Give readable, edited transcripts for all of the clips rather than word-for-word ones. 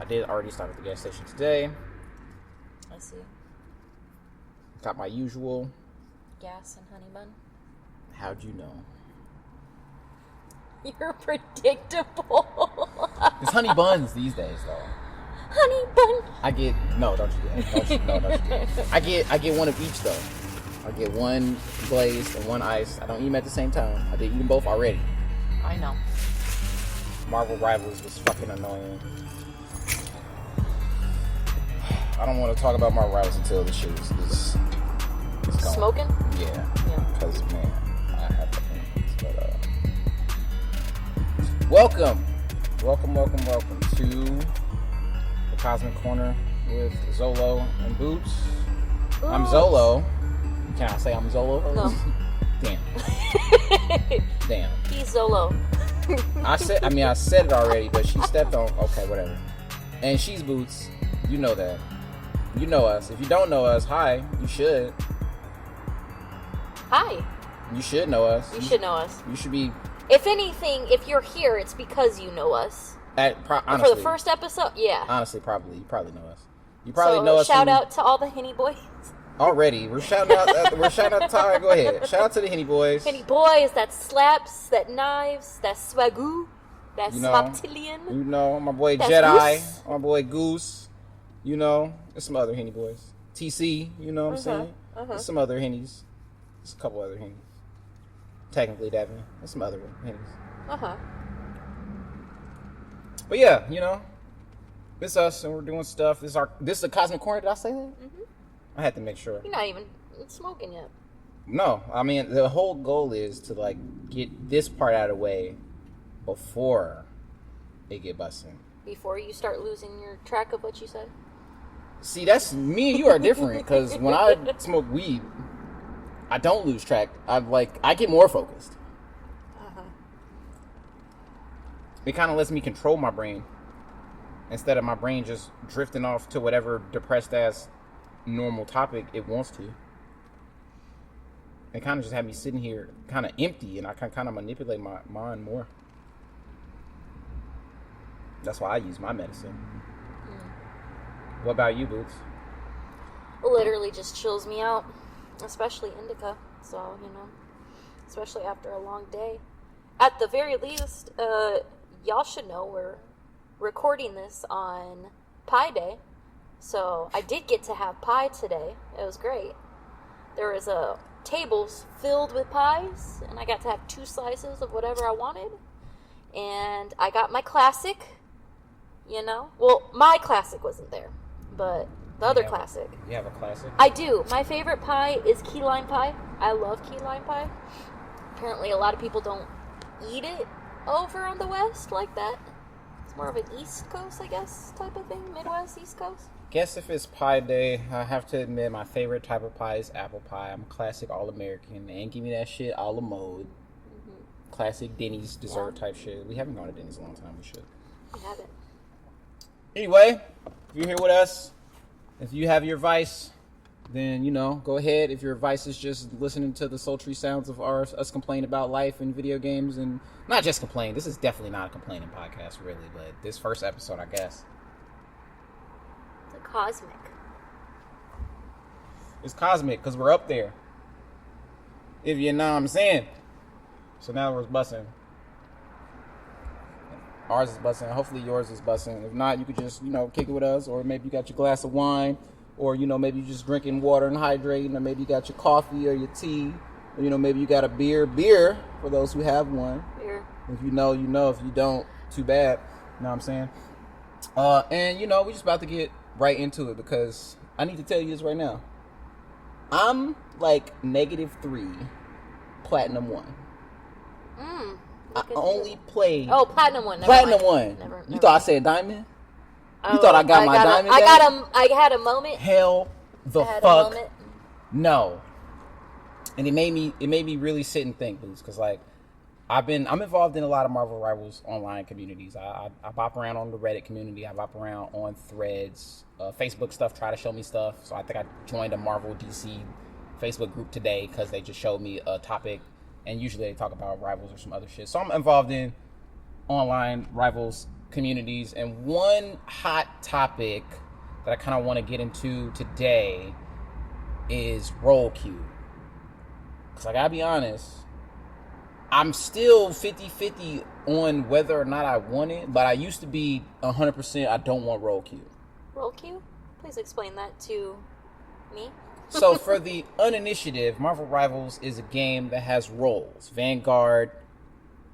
did already stop at the gas station today. I see. Got my usual Gas and honey bun. How'd you know? You're predictable. It's honey buns these days, though. Honey bun. I get don't you do that. Don't you do that. I get one of each though. I get one glazed and one iced. I don't eat them at the same time. I did eat them both already. I know. Marvel Rivals was fucking annoying. I don't want to talk about Marvel Rivals until the shit is gone. Smoking? Yeah. Because man, I have opinions. But welcome to the Cosmic Corner with Zolo and Boots. Ooh. I'm Zolo. Can I say I'm Zolo? No. Damn. He's Zolo. I said it already, but she stepped on. Okay, whatever. And she's Boots. You know that. You know us. If you don't know us, hi. You should. Hi. You should know us. You should know us. You should be. If anything, if you're here, it's because you know us. Honestly, for the first episode, yeah. Honestly, probably. You probably know us. You probably know us. Shout out to all the Henny boys. Already. We're shouting out. Tyler, go ahead. Shout out to the Henny boys. Henny boys, that slaps, that knives, that swagoo, that swaptillion. You know, my boy That's Jedi, Goose. my boy Goose. You know, there's some other Henny boys. TC, you know what I'm saying? There's some other Hennies. There's a couple other Hennies. Technically, Devin. There's some other Hennies. But yeah, you know, it's us and we're doing stuff. This is the Cosmic Corner. Did I say that? Mm-hmm. I had to make sure. You're not even smoking yet. No, I mean the whole goal is to like get this part out of the way before it get busting. Before you start losing your track of what you said. See, that's me and you are different because when I smoke weed, I don't lose track. I get more focused. It kind of lets me control my brain instead of my brain just drifting off to whatever depressed ass normal topic it wants to. It kind of just had me sitting here kind of empty, and I can kind of manipulate my mind more. That's why I use my medicine. What about you, Boots? Literally just chills me out, especially indica. So, you know, especially after a long day. At the very least, y'all should know we're recording this on Pie Day. So I did get to have pie today. It was great. There was tables filled with pies, and I got to have 2 slices of whatever I wanted. And I got my classic, you know. Well, my classic wasn't there, but the other classic. You have a classic? I do. My favorite pie is key lime pie. I love key lime pie. Apparently a lot of people don't eat it over on the West like that. It's more of an East Coast, I guess, type of thing. Midwest, East Coast. Guess if it's Pie Day, I have to admit my favorite type of pie is apple pie. I'm a classic all-American. They ain't give me that shit a la mode. Classic Denny's dessert type shit. We haven't gone to Denny's in a long time. We should. We haven't. Anyway, if you're here with us, if you have your vice, then, you know, go ahead. If your vice is just listening to the sultry sounds of us complaining about life and video games, and not just complain. This is definitely not a complaining podcast, really, but this first episode, I guess. The cosmic. It's cosmic because we're up there. If you know what I'm saying. So now we're bussing. Ours is bussing. Hopefully yours is bussing. If not, you could just, you know, kick it with us. Or maybe you got your glass of wine. Or, you know, maybe you just drinking water and hydrating. Or maybe you got your coffee or your tea. Or, you know, maybe you got a beer. Beer, for those who have one. Beer. If you know, you know. If you don't, too bad. You know what I'm saying? And, you know, we're just about to get right into it. Because I need to tell you this right now. I'm like -3 platinum 1. I only played. Oh, platinum 1. Platinum 1. Never you thought I said diamond? Oh, you thought I got my diamond? I had a moment. Hell the fuck no. And it made me really sit and think, Boots, because like I'm involved in a lot of Marvel Rivals online communities. I bop around on the Reddit community. I bop around on Threads, Facebook stuff. Try to show me stuff. So I think I joined a Marvel DC Facebook group today because they just showed me a topic. And usually they talk about Rivals or some other shit. So I'm involved in online Rivals communities, and one hot topic that I kind of want to get into today is role queue. Because I gotta be honest, I'm still 50-50 on whether or not I want it, but I used to be 100% I don't want role queue. Role queue? Please explain that to me. So for the uninitiative, Marvel Rivals is a game that has roles. Vanguard,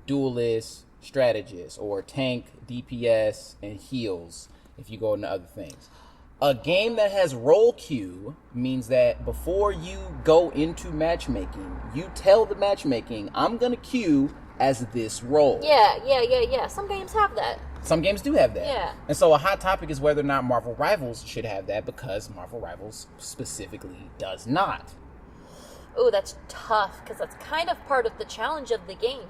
Duelist, Strategists, or Tank, DPS, and Heals, if you go into other things. A game that has role queue means that before you go into matchmaking, you tell the matchmaking, I'm going to queue as this role. Yeah. Some games have that. Some games do have that. Yeah. And so a hot topic is whether or not Marvel Rivals should have that, because Marvel Rivals specifically does not. Oh, that's tough, because that's kind of part of the challenge of the game.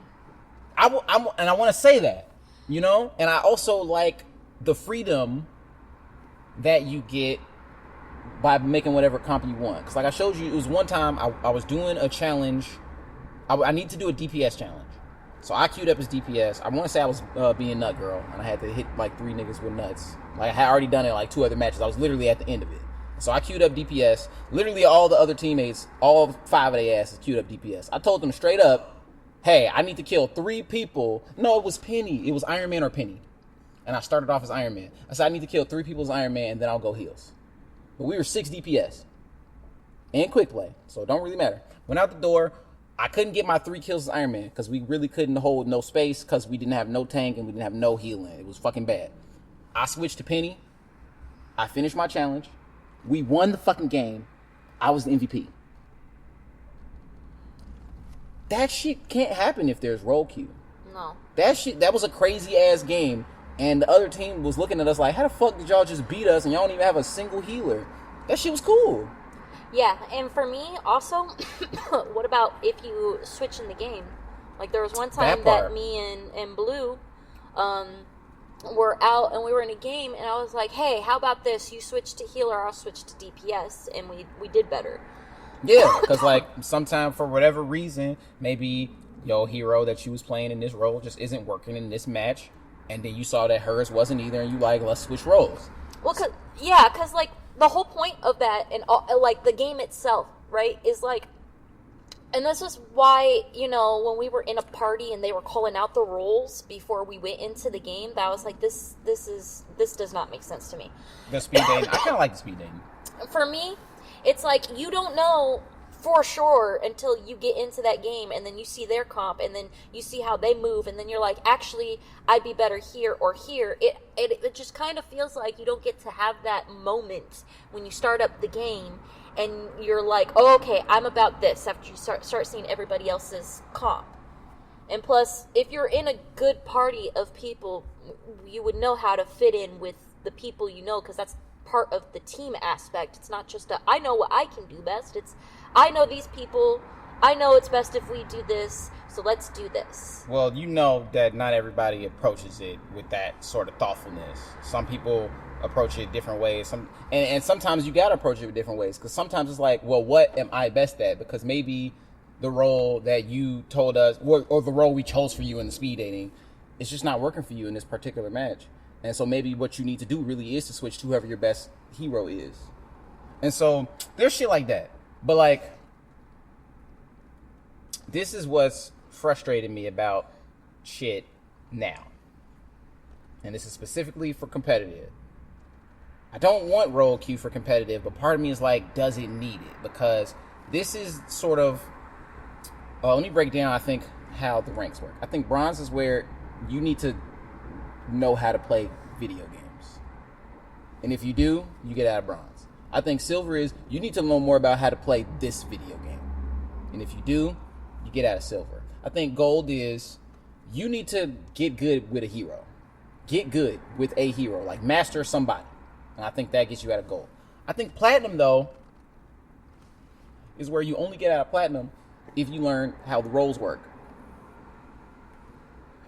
I want to say that, you know? And I also like the freedom that you get by making whatever comp you want. Because like I showed you, it was one time I was doing a challenge. I need to do a DPS challenge. So I queued up as DPS. I want to say I was being Nut Girl, and I had to hit like 3 niggas with nuts. Like I had already done it like 2 other matches. I was literally at the end of it. So I queued up DPS. Literally all the other teammates, all 5 of their asses queued up DPS. I told them straight up, hey, I need to kill 3 people. No, it was Penny. It was Iron Man or Penny. And I started off as Iron Man. I said I need to kill 3 people as Iron Man, and then I'll go heals. But we were 6 DPS. And quick play. So it don't really matter. Went out the door. I couldn't get my 3 kills as Iron Man because we really couldn't hold no space because we didn't have no tank and we didn't have no healing. It was fucking bad. I switched to Penny. I finished my challenge. We won the fucking game. I was the MVP. That shit can't happen if there's role queue. No. That was a crazy ass game. And the other team was looking at us like, how the fuck did y'all just beat us and y'all don't even have a single healer? That shit was cool. Yeah, and for me, also, what about if you switch in the game? Like, there was one time that me and Blue were out and we were in a game, and I was like, hey, how about this? You switch to healer, I'll switch to DPS, and we did better. Yeah, because, like, sometimes for whatever reason, maybe your hero that you was playing in this role just isn't working in this match, and then you saw that hers wasn't either, and you like, let's switch roles. Well, because, like, the whole point of that, and like the game itself, right, is like, and this is why, you know, when we were in a party and they were calling out the roles before we went into the game, that was like, this does not make sense to me. The speed dating, I kind of like the speed dating. For me, it's like you don't know for sure until you get into that game, and then you see their comp, and then you see how they move, and then you're like, actually, I'd be better here or here. It just kind of feels like you don't get to have that moment when you start up the game, and you're like, oh, okay, I'm about this, after you start seeing everybody else's comp. And plus, if you're in a good party of people, you would know how to fit in with the people you know, because that's part of the team aspect. It's not just I know what I can do best. It's I know these people. I know it's best if we do this, so let's do this. Well, you know that not everybody approaches it with that sort of thoughtfulness. Some people approach it different ways. And sometimes you gotta approach it with different ways, because sometimes it's like, well, what am I best at? Because maybe the role that you told us, or the role we chose for you in the speed dating, it's just not working for you in this particular match. And so maybe what you need to do really is to switch to whoever your best hero is. And so there's shit like that. But like, this is what's frustrated me about shit now. And this is specifically for competitive. I don't want role queue for competitive, but part of me is like, does it need it? Because this is sort of, let me break down, I think, how the ranks work. I think bronze is where you need to know how to play video games. And if you do, you get out of bronze. I think silver is you need to know more about how to play this video game. And if you do, you get out of silver. I think gold is you need to get good with a hero. Get good with a hero, like master somebody. And I think that gets you out of gold. I think platinum, though, is where you only get out of platinum if you learn how the roles work.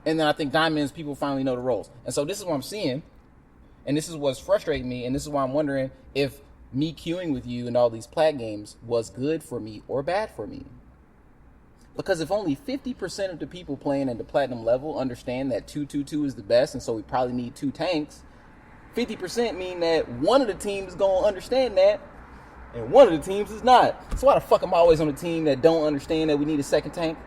And then I think diamonds, people finally know the roles. And so this is what I'm seeing. And this is what's frustrating me. And this is why I'm wondering if me queuing with you in all these plat games was good for me or bad for me. Because if only 50% of the people playing at the platinum level understand that 2-2-2 is the best, and so we probably need 2 tanks, 50% mean that one of the teams is going to understand that, and one of the teams is not. So why the fuck am I always on a team that don't understand that we need a second tank?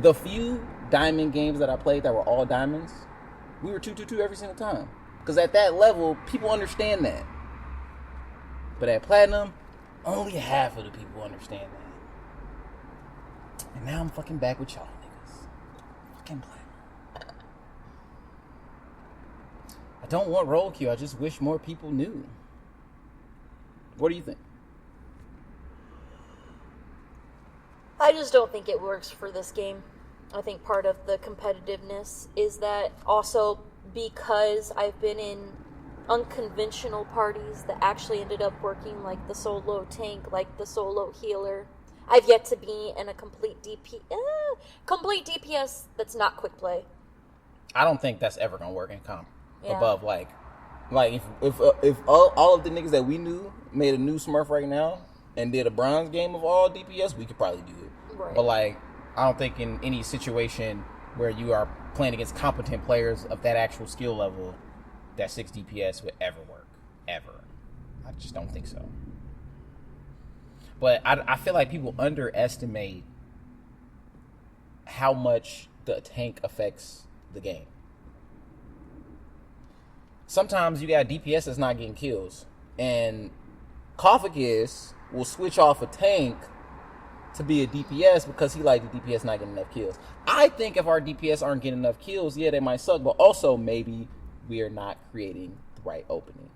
The few diamond games that I played that were all diamonds, we were 2-2-2 every single time. Because at that level, people understand that. But at platinum, only half of the people understand that. And now I'm fucking back with y'all niggas. Fucking platinum. I don't want roll queue. I just wish more people knew. What do you think? I just don't think it works for this game. I think part of the competitiveness is that also because I've been in unconventional parties that actually ended up working, like the solo tank, like the solo healer. I've yet to be in a complete DPS that's not quick play. I don't think that's ever gonna work in comp. Yeah. Above like if all of the niggas that we knew made a new Smurf right now and did a bronze game of all DPS, we could probably do it. Right. But like, I don't think in any situation where you are playing against competent players of that actual skill level, that 6 DPS would ever work. Ever. I just don't think so. But I feel like people underestimate how much the tank affects the game. Sometimes you got DPS that's not getting kills. And Kophicus will switch off a tank to be a DPS because he like the DPS not getting enough kills. I think if our DPS aren't getting enough kills, yeah, they might suck, but also maybe we are not creating the right openings.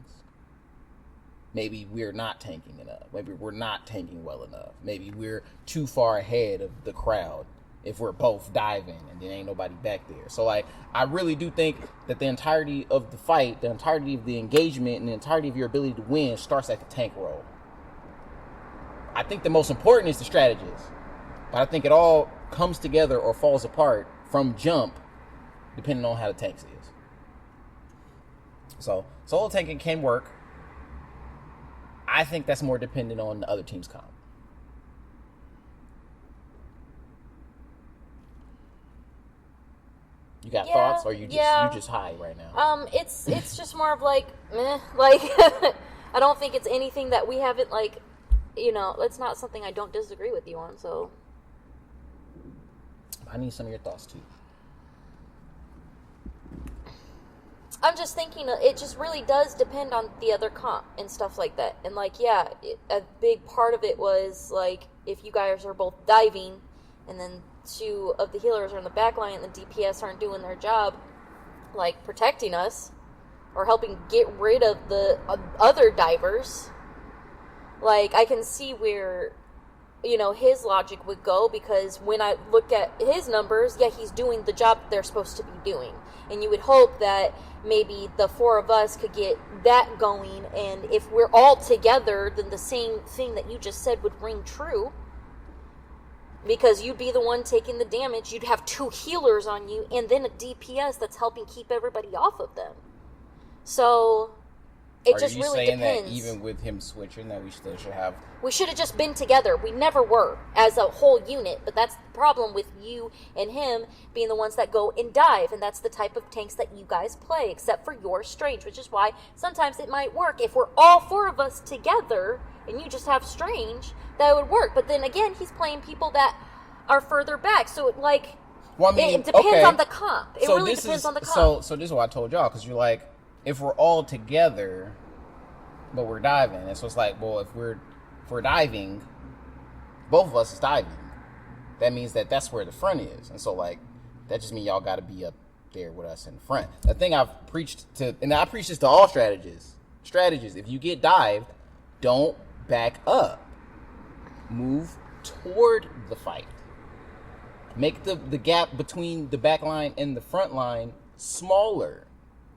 Maybe we're not tanking enough. Maybe we're not tanking well enough. Maybe we're too far ahead of the crowd if we're both diving and then ain't nobody back there. So like, I really do think that the entirety of the fight, the entirety of the engagement, and the entirety of your ability to win starts at the tank role. I think the most important is the strategist. But I think it all comes together or falls apart from jump depending on how the tanks is. So solo tanking can work. I think that's more dependent on the other team's comp. You got thoughts, or you just high right now? It's just more of like, meh. Like, I don't think it's anything that we haven't, like, you know, it's not something I don't disagree with you on, so. I need some of your thoughts, too. I'm just thinking it just really does depend on the other comp and stuff like that. And, like, yeah, a big part of it was, like, if you guys are both diving and then 2 of the healers are in the back line and the DPS aren't doing their job, like, protecting us or helping get rid of the other divers, like, I can see where, you know, his logic would go, because when I look at his numbers, yeah, he's doing the job that they're supposed to be doing. And you would hope that maybe the 4 of us could get that going, and if we're all together, then the same thing that you just said would ring true. Because you'd be the one taking the damage, you'd have 2 healers on you, and then a DPS that's helping keep everybody off of them. So it just really depends. Are you saying that even with him switching, that we still should have... We should have just been together. We never were, as a whole unit. But that's the problem with you and him being the ones that go and dive. And that's the type of tanks that you guys play, except for your Strange, which is why sometimes it might work. If we're all 4 of us together, and you just have Strange, that would work. But then again, he's playing people that are further back. So, it depends on the comp. It really depends on the comp. So this is what I told y'all, because you're like, if we're all together, but we're diving, and so it's like, well, if we're diving, both of us is diving. That means that's where the front is, and so like that just means y'all got to be up there with us in front. The thing I've preached to, and I preach this to all strategists. Strategists, if you get dived, don't back up. Move toward the fight. Make the gap between the back line and the front line smaller.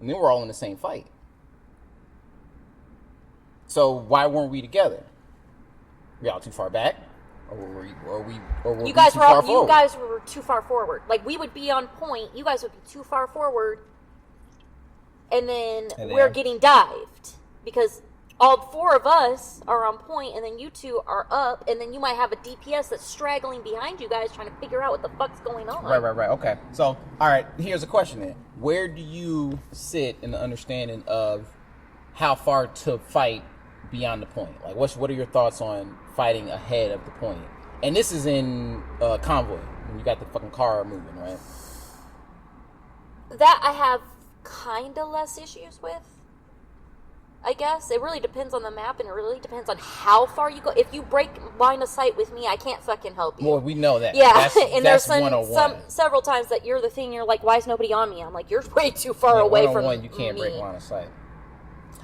And then we're all in the same fight. So why weren't we together? We all too far back, or were we you guys were too far forward. Like, we would be on point. You guys would be too far forward, and then we're getting dived because all 4 of us are on point, and then you 2 are up, and then you might have a DPS that's straggling behind you guys trying to figure out what the fuck's going on. Right. Okay. So, all right, here's a question then. Where do you sit in the understanding of how far to fight beyond the point? Like, what are your thoughts on fighting ahead of the point? And this is in convoy. You got the fucking car moving, right? That I have kind of less issues with. I guess it really depends on the map, and it really depends on how far you go. If you break line of sight with me, I can't fucking help you. Well, we know that. Yeah, and there's several times that you're the thing. You're like, why is nobody on me? I'm like, you're way too far away from me. You can't break line of sight.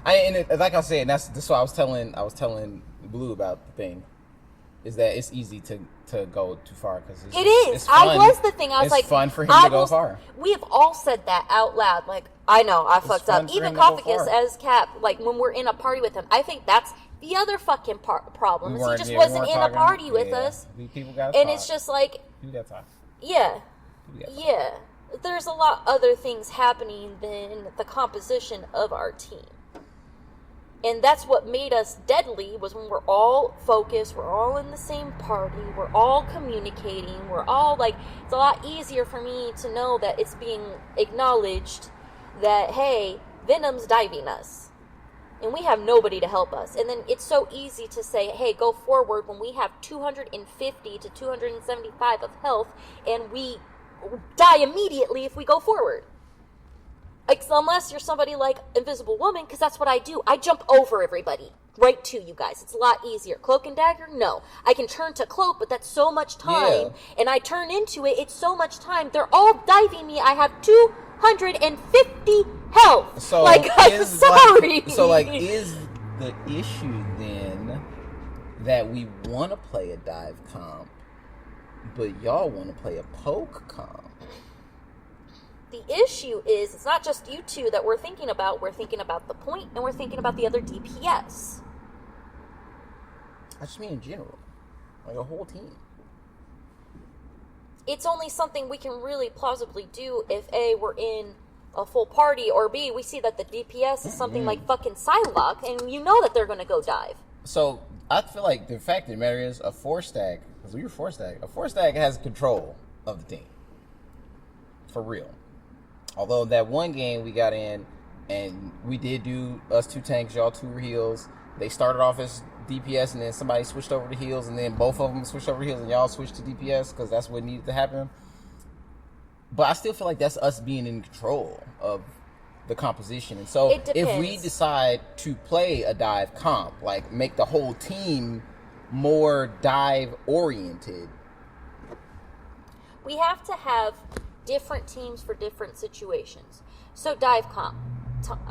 Like I said, that's what I was telling Blue about the thing. Is that it's easy to go too far because it is. It's fun. I was the thing. I was like, it's fun for him to go far. We have all said that out loud. Like, I know I fucked up. Even Coffeegus as Cap, like when we're in a party with him, I think that's the other fucking problem. He just wasn't in a party with us. People got and it's just like, people got talk. Yeah. There's a lot other things happening than the composition of our team. And that's what made us deadly, was when we're all focused, we're all in the same party, we're all communicating, we're all like, it's a lot easier for me to know that it's being acknowledged that, hey, Venom's diving us. And we have nobody to help us. And then it's so easy to say, hey, go forward when we have 250 to 275 of health, and we die immediately if we go forward. Like, unless you're somebody like Invisible Woman, because that's what I do. I jump over everybody right to you guys. It's a lot easier. Cloak and Dagger, no. I can turn to Cloak, but that's so much time. And I turn into it, it's so much time. They're all diving me. I have 250 health. So like, I'm sorry. Is the issue then that we want to play a dive comp, but y'all want to play a poke comp? The issue is, it's not just you 2 that we're thinking about. We're thinking about the point, and we're thinking about the other DPS. I just mean in general. Like a whole team. It's only something we can really plausibly do if A, we're in a full party, or B, we see that the DPS is something like fucking Psylocke, and you know that they're going to go dive. So, I feel like the fact of the matter is, a 4-stack, because we were 4-stack, a 4-stack has control of the team. For real. Although that one game we got in, and we did do us 2 tanks, y'all 2 heals. They started off as DPS, and then somebody switched over to heals, and then both of them switched over to heals, and y'all switched to DPS because that's what needed to happen. But I still feel like that's us being in control of the composition. And so if we decide to play a dive comp, like make the whole team more dive oriented, we have to have different teams for different situations. So dive comp,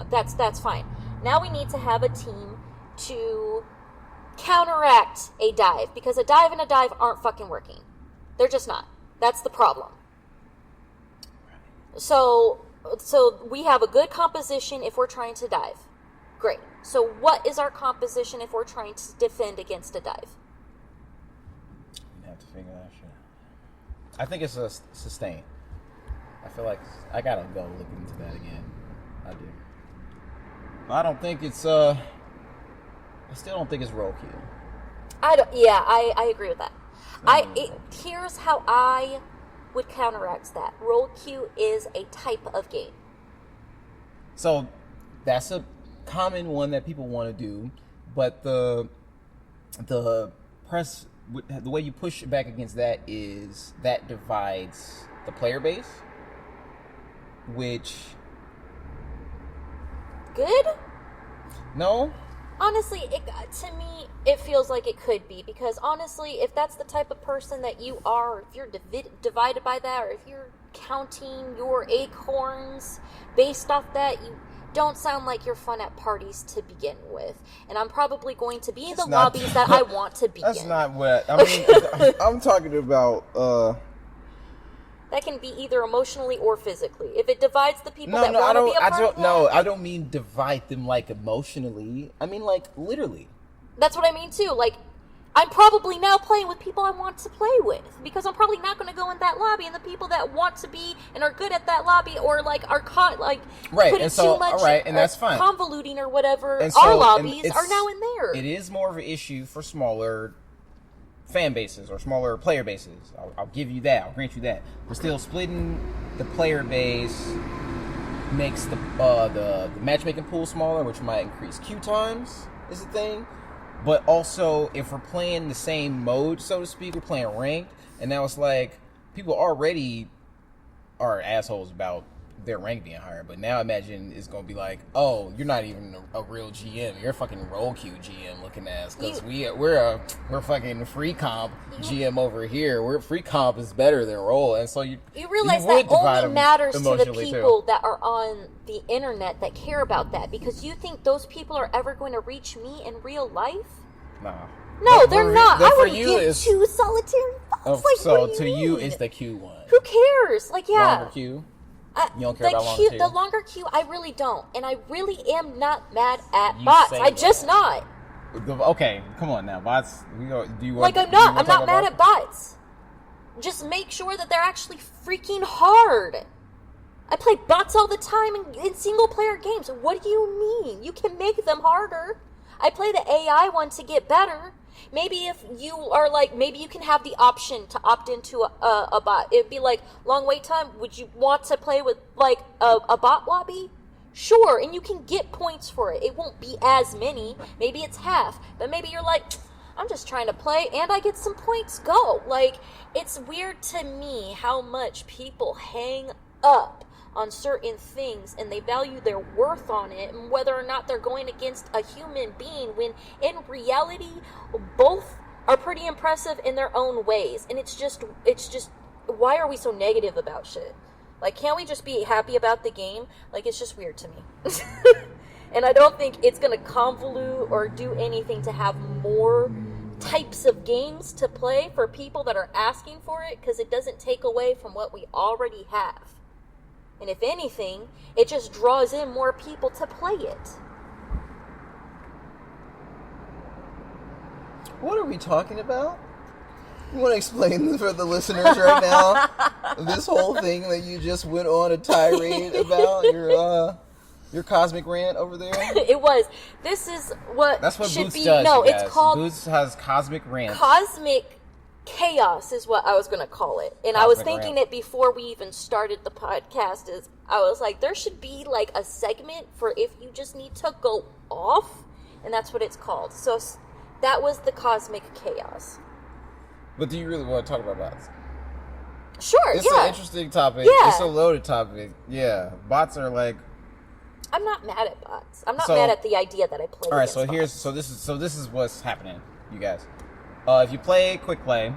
that's fine. Now we need to have a team to counteract a dive, because a dive and a dive aren't fucking working. They're just not. That's the problem. So we have a good composition if we're trying to dive. Great. So what is our composition if we're trying to defend against a dive? You have to figure that shit out. I think it's a sustain. I feel like I gotta go look into that again. I do. I don't think it's I still don't think it's roll kill. I agree with that. Here's how I would counteract that. Roll Q is a type of game. So that's a common one that people want to do, but the press, the way you push back against that is that divides the player base, which good? No. Honestly, to me, it feels like it could be, because honestly, if that's the type of person that you are, if you're divided by that, or if you're counting your acorns based off that, you don't sound like you're fun at parties to begin with. And I'm probably going to be in the lobbies that I want to be in. That's not what I mean. I'm talking about. That can be either emotionally or physically. If it divides the people that want to be a part of that. No, I don't mean divide them like emotionally. I mean like literally. That's what I mean too. Like, I'm probably now playing with people I want to play with, because I'm probably not going to go in that lobby, and the people that want to be and are good at that lobby, or like are caught like putting too much, and that's fine, convoluting or whatever, and our lobbies are now in there. It is more of an issue for smaller fan bases or smaller player bases. I'll give you that. I'll grant you that. But still, splitting the player base makes the matchmaking pool smaller, which might increase queue times. Is the thing. But also, if we're playing the same mode, so to speak, we're playing ranked, and now it's like people already are assholes about their rank being higher. But now imagine it's gonna be like, oh, you're not even a real GM, you're a fucking role queue GM looking ass, because we're fucking free comp GM over here. We're free comp is better than role, and so you realize that only matters to the people that are on the internet that care about that, because you think those people are ever going to reach me in real life? Nah. No, they're not. I wouldn't give two solitary thoughts. So to you, it's the Q1. Who cares? Like, yeah. Longer queue? You don't care about longer queue? The longer queue, I really don't. And I really am not mad at bots. I'm just not. Okay, come on now. Bots, I'm not mad at bots. Just make sure that they're actually freaking hard. I play bots all the time in single-player games. What do you mean? You can make them harder. I play the AI one to get better. Maybe if you are like, maybe you can have the option to opt into a bot. It'd be like, long wait time. Would you want to play with like a bot lobby? Sure, and you can get points for it. It won't be as many. Maybe it's half. But maybe you're like, I'm just trying to play and I get some points. Go. Like, it's weird to me how much people hang up on certain things and they value their worth on it, and whether or not they're going against a human being, when in reality both are pretty impressive in their own ways. And it's just why are we so negative about shit? Like, can't we just be happy about the game? Like, it's just weird to me. And I don't think it's gonna convolute or do anything to have more types of games to play for people that are asking for it, because it doesn't take away from what we already have. And if anything, it just draws in more people to play it. What are we talking about? You want to explain for the listeners right now this whole thing that you just went on a tirade about, your cosmic rant over there? It was. This is what that's what should Boots be. does. No, it's called Boots has cosmic rant. Cosmic chaos is what I was going to call it. And I was thinking it before we even started the podcast. Is I was like, there should be like a segment for if you just need to go off, and that's what it's called. So that was the cosmic chaos. But do you really want to talk about bots? Sure, it's an interesting topic. Yeah. It's a loaded topic. Yeah, bots are like. I'm not mad at bots. I'm not mad at the idea that I play. All right, so this is what's happening, you guys. If you play quick play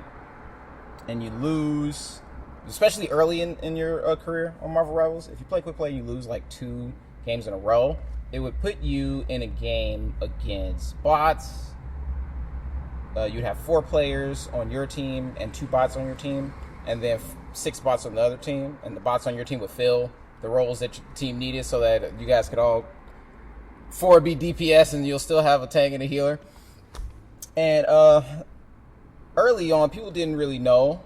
and you lose, especially early in your career on Marvel Rivals, if you play quick play and you lose like 2 games in a row, it would put you in a game against bots. You'd have 4 players on your team and 2 bots on your team, and then 6 bots on the other team, and the bots on your team would fill the roles that your team needed so that you guys could all 4 be DPS and you'll still have a tank and a healer. And early on, people didn't really know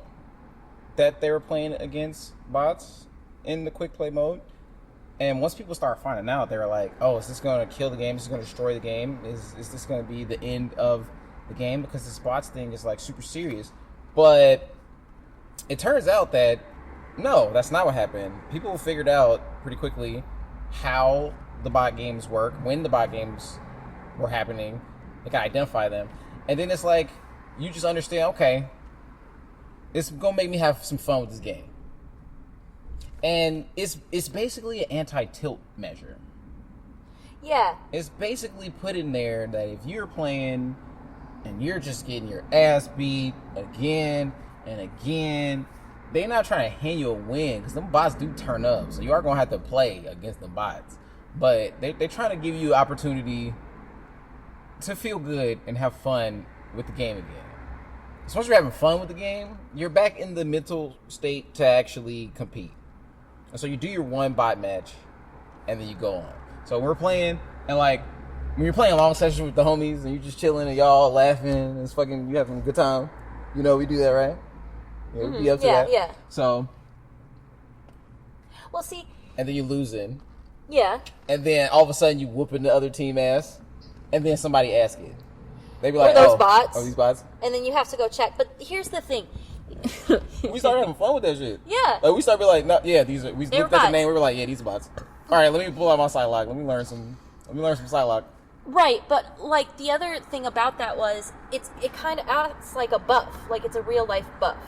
that they were playing against bots in the quick play mode. And once people start finding out, they were like, oh, is this going to kill the game? Is this going to destroy the game? Is this going to be the end of the game? Because this bots thing is like super serious. But it turns out that no, that's not what happened. People figured out pretty quickly how the bot games work, when the bot games were happening. They can identify them. And then it's like, you just understand, okay, it's going to make me have some fun with this game. And it's basically an anti-tilt measure. Yeah. It's basically put in there that if you're playing and you're just getting your ass beat again and again, they're not trying to hand you a win, because them bots do turn up. So you are going to have to play against the bots. But they're trying to give you opportunity to feel good and have fun with the game again. So once you're having fun with the game, you're back in the mental state to actually compete. And so you do your 1 bot match, and then you go on. So we're playing, and like, when you're playing long sessions with the homies and you're just chilling and y'all laughing and it's fucking, you having a good time. You know, we do that, right? Yeah, we be up to that. Yeah. So. Well, see. And then you're losing. Yeah. And then all of a sudden you whooping the other team ass. And then somebody asks it. They be like, those bots. Oh, these bots? And then you have to go check. But here's the thing. We started having fun with that shit. Yeah. Like, we started being like, no, yeah, these are, we looked at bots. the name, we were like, yeah, these are bots. All right, let me pull out my side lock. Let me learn some side lock. Right, but like the other thing about that was it kind of acts like a buff, like it's a real life buff,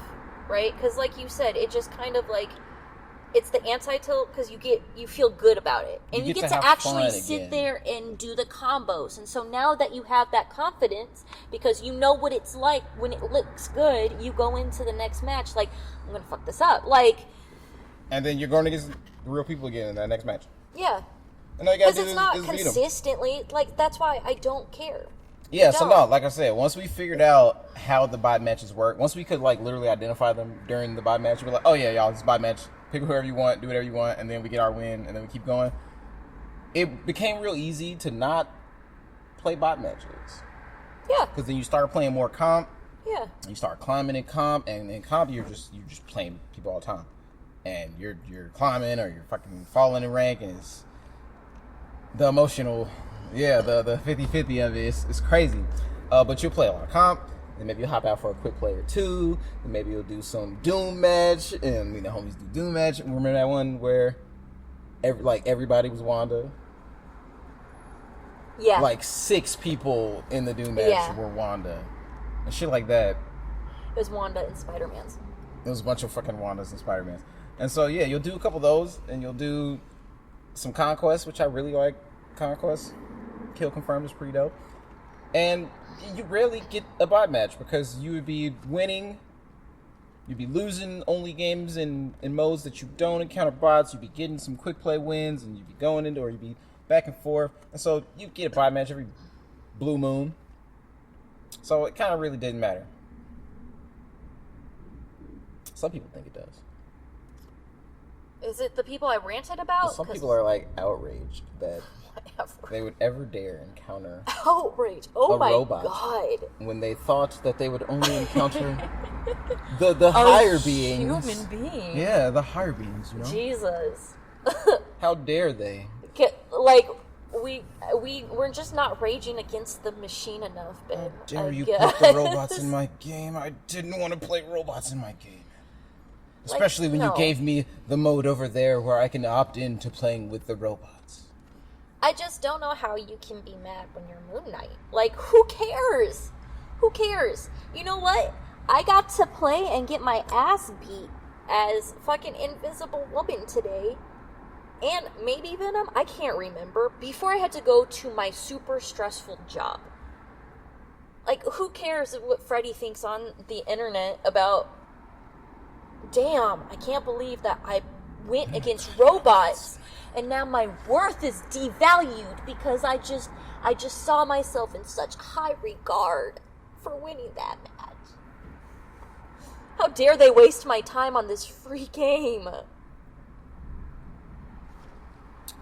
right? Because like you said, it just kind of like it's the anti-tilt because you feel good about it, and you get to actually sit there and do the combos. And so now that you have that confidence, because you know what it's like when it looks good, you go into the next match like I'm gonna fuck this up, like. And then you're going against real people again in that next match. Yeah. Because it's not consistently, like, that's why I don't care. Yeah, so no, like I said, once we figured out how the bot matches work, once we could, like, literally identify them during the bot match, we're like, oh, yeah, y'all, this is a bot match. Pick whoever you want, do whatever you want, and then we get our win, and then we keep going. It became real easy to not play bot matches. Yeah. Because then you start playing more comp. Yeah. You start climbing in comp, and in comp, you're just playing people all the time. And you're climbing, or you're fucking falling in rank, and it's the emotional, the 50-50 of it is crazy. But you'll play a lot of comp, and maybe you'll hop out for a quick play or two, and maybe you'll do some Doom match, and the homies do Doom match. Remember that one where everybody was Wanda? Yeah. Like 6 people in the Doom match were Wanda. And shit like that. It was Wanda and Spider-Man's. It was a bunch of fucking Wandas and Spider-Mans. And so, yeah, you'll do a couple of those, and you'll do some Conquest, which I really like. Conquest. Kill Confirmed is pretty dope. And you rarely get a bot match because you would be winning. You'd be losing only games in modes that you don't encounter bots. You'd be getting some quick play wins, and you'd be going into, or you'd be back and forth. And so you get a bot match every blue moon. So it kind of really didn't matter. Some people think it does. Is it the people I ranted about? Some people are like outraged that they would ever dare encounter a my robot god, when they thought that they would only encounter the higher beings. Human being. Yeah, the higher beings. You know. Jesus. How dare they? Like we're just not raging against the machine enough, babe. How dare you put the robots in my game? I didn't want to play robots in my game. Especially when you gave me the mode over there where I can opt in to playing with the robots. I just don't know how you can be mad when you're Moon Knight. Like, who cares? Who cares? You know what? I got to play and get my ass beat as fucking Invisible Woman today. And maybe Venom? I can't remember. Before I had to go to my super stressful job. Like, who cares what Freddy thinks on the internet about... Damn, I can't believe that I went against robots and now my worth is devalued because I just saw myself in such high regard for winning that match. How dare they waste my time on this free game?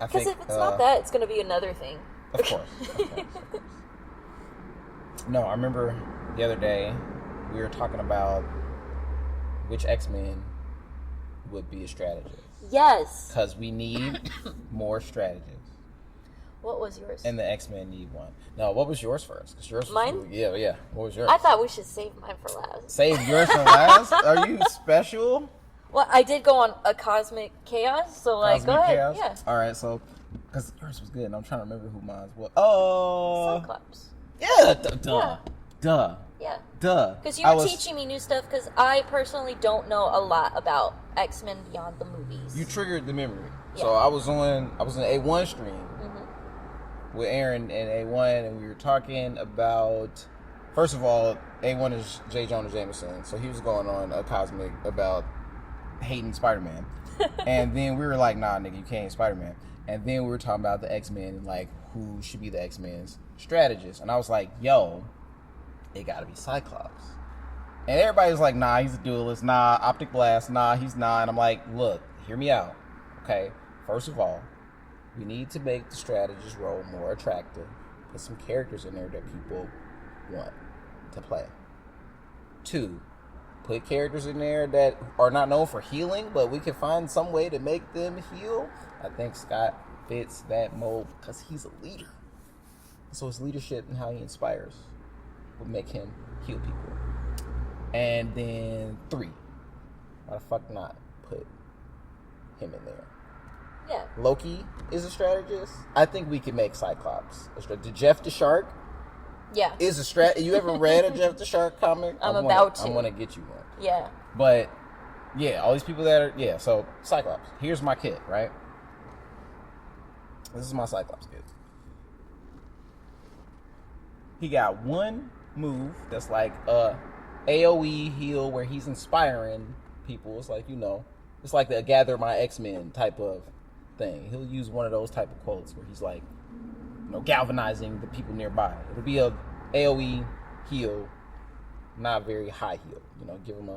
Because if it's not that, it's going to be another thing. Of course. No, I remember the other day we were talking about which X-Men would be a strategist. Yes. Because we need more strategists. What was yours? And the X-Men need one. No, what was yours first? 'Cause yours was mine? Yeah. What was yours? I thought we should save mine for last. Save yours for last? Are you special? Well, I did go on a Cosmic Chaos, so like, go ahead. Chaos? Yeah. All right, so because yours was good, and I'm trying to remember who mine was. Oh, Cyclops. Yeah, duh. Yeah. Duh. Because you were teaching me new stuff, because I personally don't know a lot about X-Men beyond the movies. You triggered the memory. Yeah. So I was in A1 stream with Aaron and A1, and we were talking about, first of all, A1 is J. Jonah Jameson, so he was going on a Cosmic about hating Spider-Man. And then we were like, nah, nigga, you can't hate Spider-Man. And then we were talking about the X-Men and like who should be the X-Men's strategist. And I was like, yo, it gotta be Cyclops. And everybody was like, nah, he's a duelist. Nah, Optic Blast. Nah, he's not. And I'm like, look, hear me out. Okay, first of all, we need to make the strategist role more attractive. put some characters in there that people want to play. 2, put characters in there that are not known for healing, but we can find some way to make them heal. I think Scott fits that mold because he's a leader. So his leadership and how he inspires would make him heal people. And then 3, why the fuck not put him in there? Yeah. Loki is a strategist. I think we can make Cyclops a strategist. Jeff the Shark is a strat. You ever read a Jeff the Shark comic? I'm about to. I want to get you one. Yeah. But, yeah, all these people that are... Yeah, so Cyclops. Here's my kit, right? This is my Cyclops kit. He got one move that's like a AoE heal where he's inspiring people. It's like, it's like the Gather My X-Men type of thing. He'll use one of those type of quotes where he's like, galvanizing the people nearby. It'll be a AoE heal, not very high heal. Give him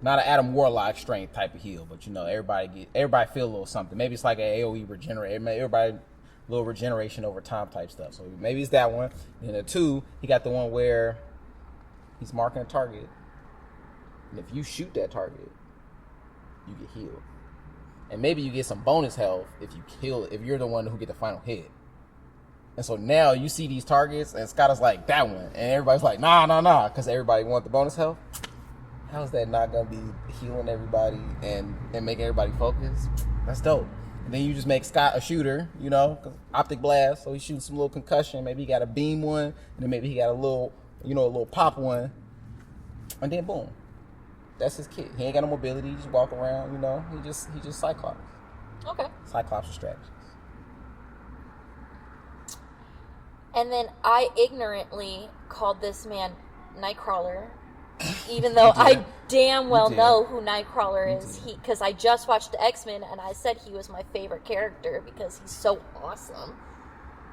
not an Adam Warlock strength type of heal, but everybody feel a little something. Maybe it's like an AoE regenerate. Everybody little regeneration over time type stuff. So maybe it's that one. And the 2, he got the one where he's marking a target, and if you shoot that target, you get healed. And maybe you get some bonus health if you're the one who get the final hit. And so now you see these targets, and Scott is like, that one. And everybody's like, nah, because everybody want the bonus health. How's that not going to be healing everybody and making everybody focus? That's dope. And then you just make Scott a shooter, 'cause optic blast, so he shoots some little concussion. Maybe he got a beam one, and then maybe he got a little pop one. And then boom. That's his kit. He ain't got no mobility. He just walk around, He just Cyclops. Okay. Cyclops strategies. And then I ignorantly called this man Nightcrawler, even though I damn well know who Nightcrawler is. Because I just watched the X-Men, and I said he was my favorite character because he's so awesome.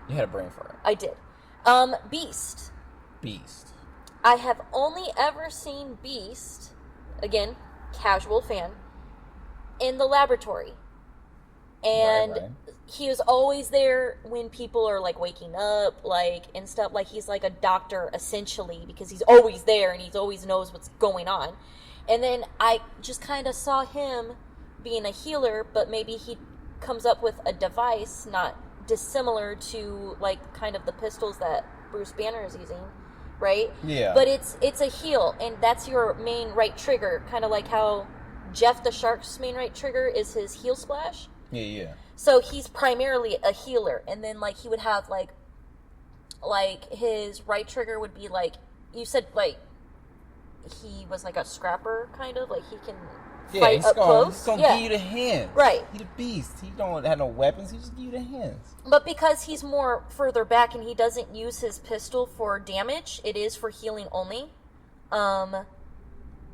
You had a brain for it. I did. Beast. I have only ever seen Beast, again, casual fan, in the laboratory. And right. He was always there when people are, waking up, and stuff. He's like a doctor, essentially, because he's always there and he always knows what's going on. And then I just kind of saw him being a healer, but maybe he comes up with a device not dissimilar to, kind of the pistols that Bruce Banner is using, right? Yeah. But it's a heal, and that's your main right trigger, kind of like how Jeff the Shark's main right trigger is his heal splash. Yeah. So he's primarily a healer, and then he would have his right trigger would be you said he was a scrapper kind of he can fight up close. He's gonna give you the hands. Right. He's a beast. He don't have no weapons. He just give you the hands. But because he's more further back and he doesn't use his pistol for damage, it is for healing only.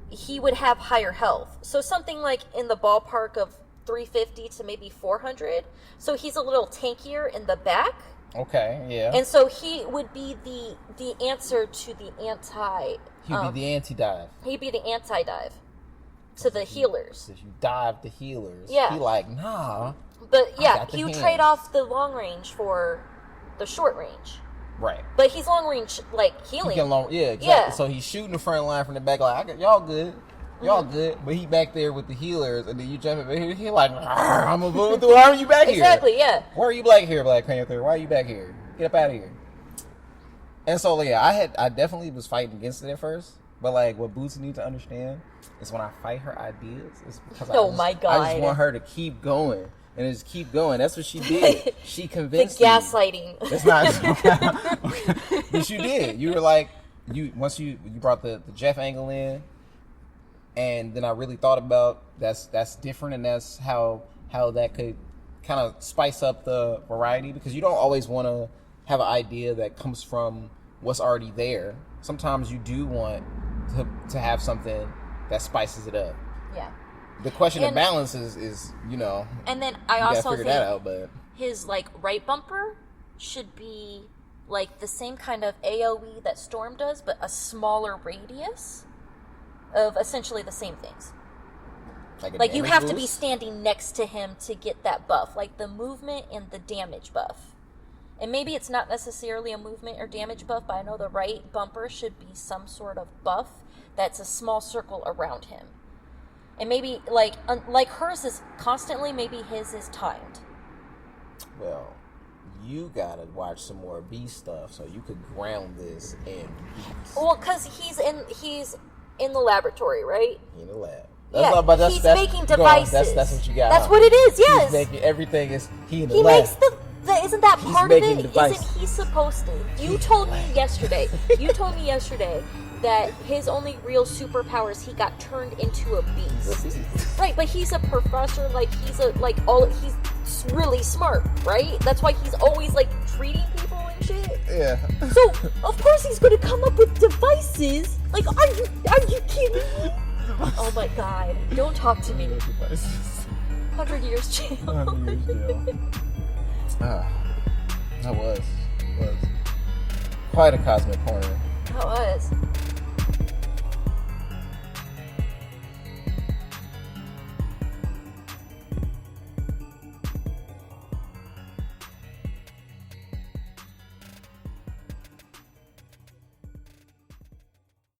He would have higher health. So something in the ballpark of 350 to maybe 400. So he's a little tankier in the back. Okay, yeah. And so he would be the answer to the anti... He'd be the anti-dive. He'd be the anti-dive to the healers. If you dive the healers, yeah. He nah. But yeah, he would hands. trade off the long range for the short range. Right. But he's long range, healing. Yeah, exactly. Yeah. So he's shooting the front line from the back, y'all good. Y'all good, but he back there with the healers, and then you jump in. He I'm gonna move through. Why are you back here? Exactly, yeah. Why are you here, Black Panther? Why are you back here? Get up out of here. And so, I definitely was fighting against it at first, but what Boots needs to understand is when I fight her ideas, it's because my God, I just want her to keep going and just keep going. That's what she did. She convinced the gaslighting. Me. It's not, okay. But you did. You were once you brought the Jeff angle in. And then I really thought about that's different, and that's how that could kind of spice up the variety, because you don't always want to have an idea that comes from what's already there. Sometimes you do want to have something that spices it up. Yeah. The question of balance is And then I also think that out, but his right bumper should be the same kind of AoE that Storm does, but a smaller radius of essentially the same things. You have to be standing next to him to get that buff, the movement and the damage buff. And maybe it's not necessarily a movement or damage buff, but I know the right bumper should be some sort of buff that's a small circle around him. And maybe, like hers is constantly, maybe his is timed. Well, you gotta watch some more B stuff so you could ground this in beats. Well, because he's in the laboratory, right? In the lab. He's making devices. That's what you got. That's what it is. Yes. He's making everything is in the he lab. Makes the isn't that He's part of making it? devices. Isn't he supposed to? You told me yesterday. That his only real superpower is he got turned into a beast. Right, but he's a professor. He's really smart, right? That's why he's always treating people and shit. Yeah. So of course he's gonna come up with devices. Are you kidding me? Oh my god! Don't talk to me. 100 years jail. 100 years jail. That was quite a cosmic corner. That was.